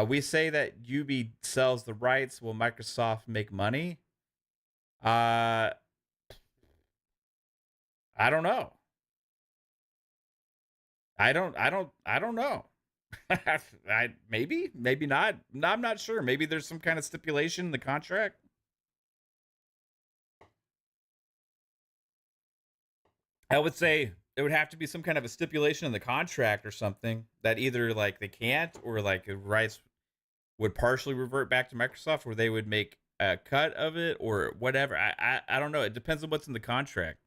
we say that Ubi sells the rights. Will Microsoft make money? I don't know. I don't know. Maybe not. No, I'm not sure. Maybe there's some kind of stipulation in the contract. I would say it would have to be some kind of a stipulation in the contract or something that either like they can't or like the rights would partially revert back to Microsoft, where they would make a cut of it or whatever. I don't know. It depends on what's in the contract.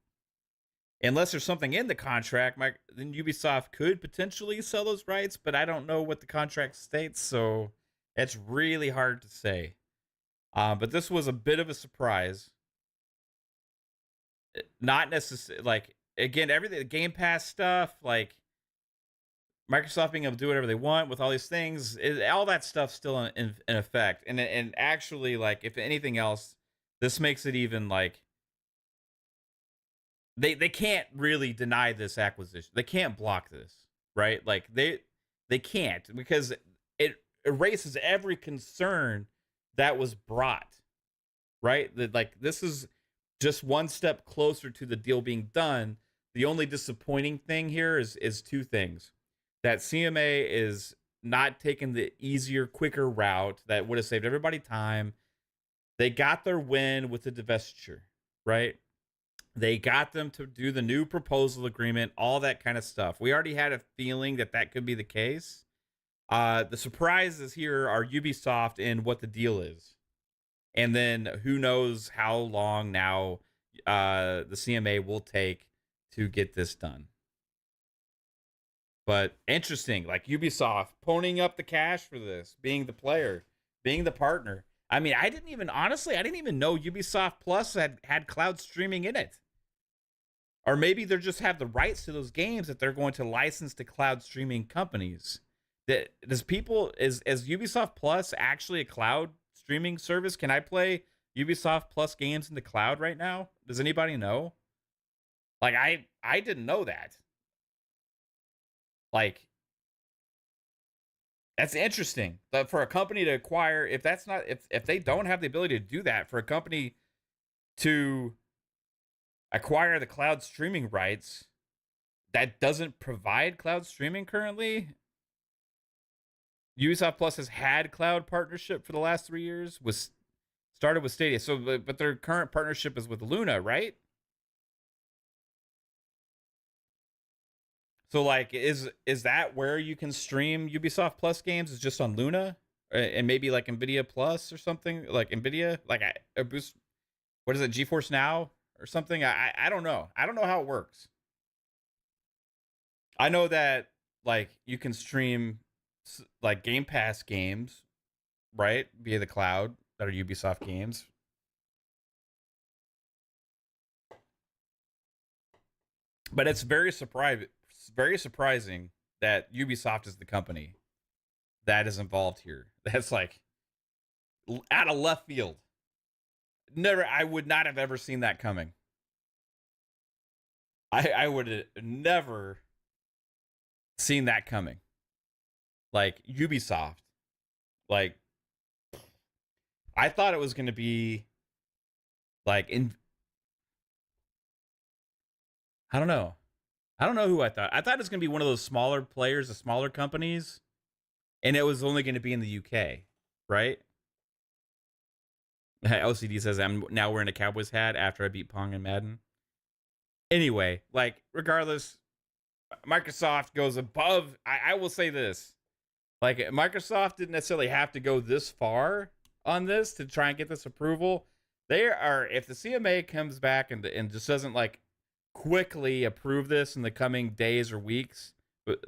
Unless there's something in the contract, then Ubisoft could potentially sell those rights, but I don't know what the contract states, so it's really hard to say. But this was a bit of a surprise. Not necessarily, like, again, everything, the Game Pass stuff, like, Microsoft being able to do whatever they want with all these things, all that stuff's still in effect. And actually, like, if anything else, this makes it even, like, they can't really deny this acquisition. They can't block this, right? Like they can't, because it erases every concern that was brought, right? That, like, this is just one step closer to the deal being done. The only disappointing thing here is two things: that CMA is not taking the easier, quicker route that would have saved everybody time. They got their win with the divestiture, right? They got them to do the new proposal agreement, all that kind of stuff. We already had a feeling that that could be the case. The surprises here are Ubisoft and what the deal is. And then who knows how long now the CMA will take to get this done. But interesting, like Ubisoft ponying up the cash for this, being the player, being the partner. I mean, I didn't even know Ubisoft Plus had cloud streaming in it. Or maybe they just have the rights to those games that they're going to license to cloud streaming companies. Is Ubisoft Plus actually a cloud streaming service? Can I play Ubisoft Plus games in the cloud right now? Does anybody know? Like, I didn't know that. Like, that's interesting. But for a company to acquire, if they don't have the ability to do that, for a company to acquire the cloud streaming rights that doesn't provide cloud streaming currently. Ubisoft Plus has had cloud partnership for the last 3 years, started with Stadia. So, but their current partnership is with Luna, right? So, like, is that where you can stream Ubisoft Plus games? Is just on Luna and maybe like Nvidia Plus or something, like Nvidia, like a boost. What is it, GeForce Now or something? I don't know. I don't know how it works. I know that, like, you can stream like Game Pass games, right, via the cloud that are Ubisoft games. But it's very surprising that Ubisoft is the company that is involved here. That's like out of left field. I would not have ever seen that coming. I would have never seen that coming. Like, Ubisoft. Like, I thought it was going to be like I don't know. I don't know who I thought. I thought it was going to be one of those smaller players, the smaller companies, and it was only going to be in the UK, right? OCD says, I'm now wearing a Cowboys hat after I beat Pong and Madden. Anyway, like, regardless, Microsoft goes above. I will say this. Like, Microsoft didn't necessarily have to go this far on this to try and get this approval. They are, if the CMA comes back and just doesn't, like, quickly approve this in the coming days or weeks, but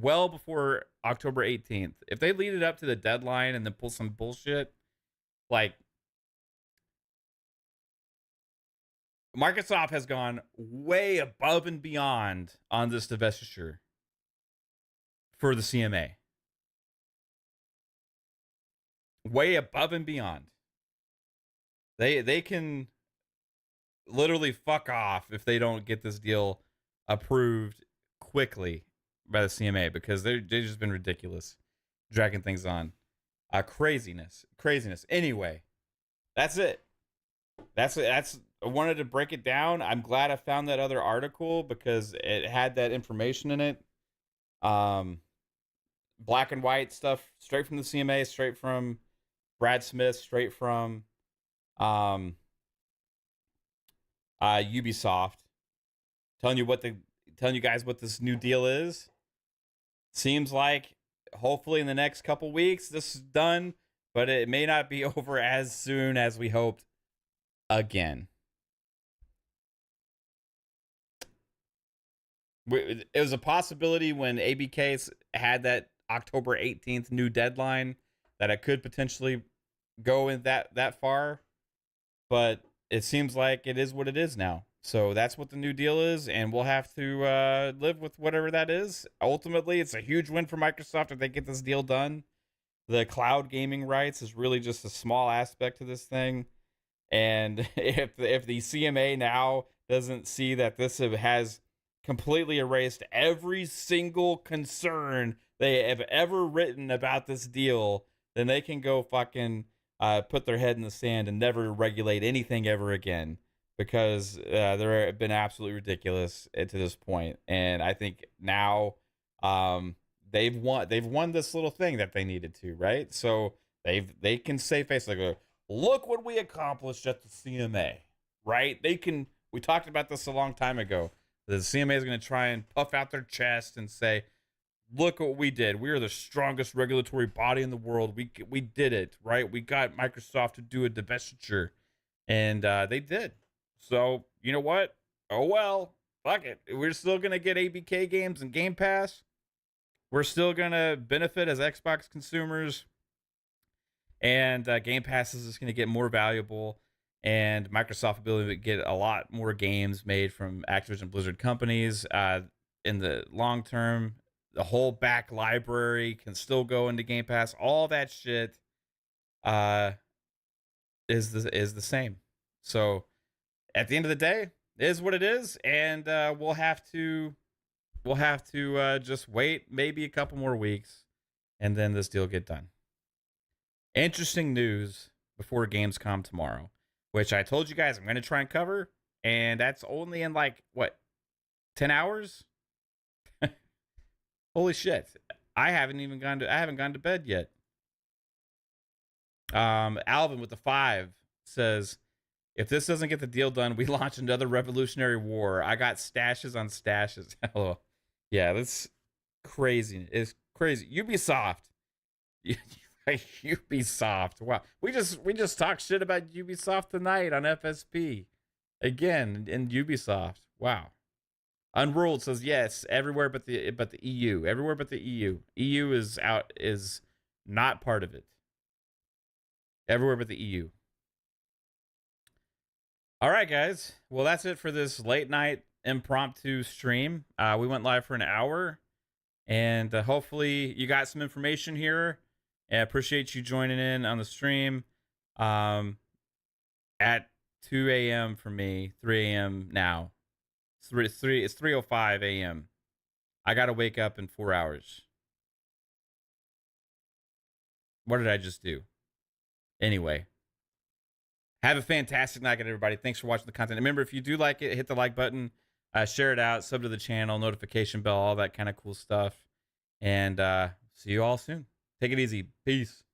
well before October 18th, if they lead it up to the deadline and then pull some bullshit, like, Microsoft has gone way above and beyond on this divestiture for the CMA. Way above and beyond. They can literally fuck off if they don't get this deal approved quickly. by the CMA because they've just been ridiculous, dragging things on. Craziness. Anyway, that's it. That's I wanted to break it down. I'm glad I found that other article because it had that information in it. Black and white stuff straight from the CMA, straight from Brad Smith, straight from Ubisoft, telling you guys what this new deal is. Seems like hopefully in the next couple weeks this is done, but it may not be over as soon as we hoped again. It was a possibility when ABK had that October 18th new deadline that it could potentially go in that far, but it seems like it is what it is now. So that's what the new deal is, and we'll have to live with whatever that is. Ultimately, it's a huge win for Microsoft if they get this deal done. The cloud gaming rights is really just a small aspect to this thing. And if the CMA now doesn't see that this has completely erased every single concern they have ever written about this deal, then they can go fucking put their head in the sand and never regulate anything ever again, because they've been absolutely ridiculous to this point. And I think now they've won this little thing that they needed to, right? So they can say face like, look what we accomplished at the CMA, right? We talked about this a long time ago. The CMA is going to try and puff out their chest and say, look what we did. We are the strongest regulatory body in the world. We did it, right? We got Microsoft to do a divestiture, and they did. So, you know what? Oh, well, fuck it. We're still going to get ABK games and Game Pass. We're still going to benefit as Xbox consumers. And Game Pass is just going to get more valuable. And Microsoft will be able to get a lot more games made from Activision Blizzard companies. In the long term, the whole back library can still go into Game Pass. All that shit is the same. So at the end of the day, it is what it is, and we'll have to just wait maybe a couple more weeks, and then this deal get done. Interesting news before Gamescom tomorrow, which I told you guys I'm going to try and cover, and that's only in 10 hours. Holy shit! I haven't gone to bed yet. Alvin with the 5 says, if this doesn't get the deal done, we launch another revolutionary war. I got stashes on stashes. Hello. Yeah, that's crazy. It's crazy. Ubisoft. Ubisoft. Wow. We just talked shit about Ubisoft tonight on FSP. Again, in Ubisoft. Wow. Unruled says yes, everywhere but the EU. Everywhere but the EU. EU is not part of it. Everywhere but the EU. All right, guys. Well, that's it for this late night impromptu stream. We went live for an hour, and hopefully you got some information here. I appreciate you joining in on the stream. At 2 a.m. for me, 3 a.m. now. It's 3:05 a.m. I gotta wake up in 4 hours. What did I just do? Anyway. Have a fantastic night, everybody. Thanks for watching the content. Remember, if you do like it, hit the like button, share it out, sub to the channel, notification bell, all that kind of cool stuff. And see you all soon. Take it easy. Peace.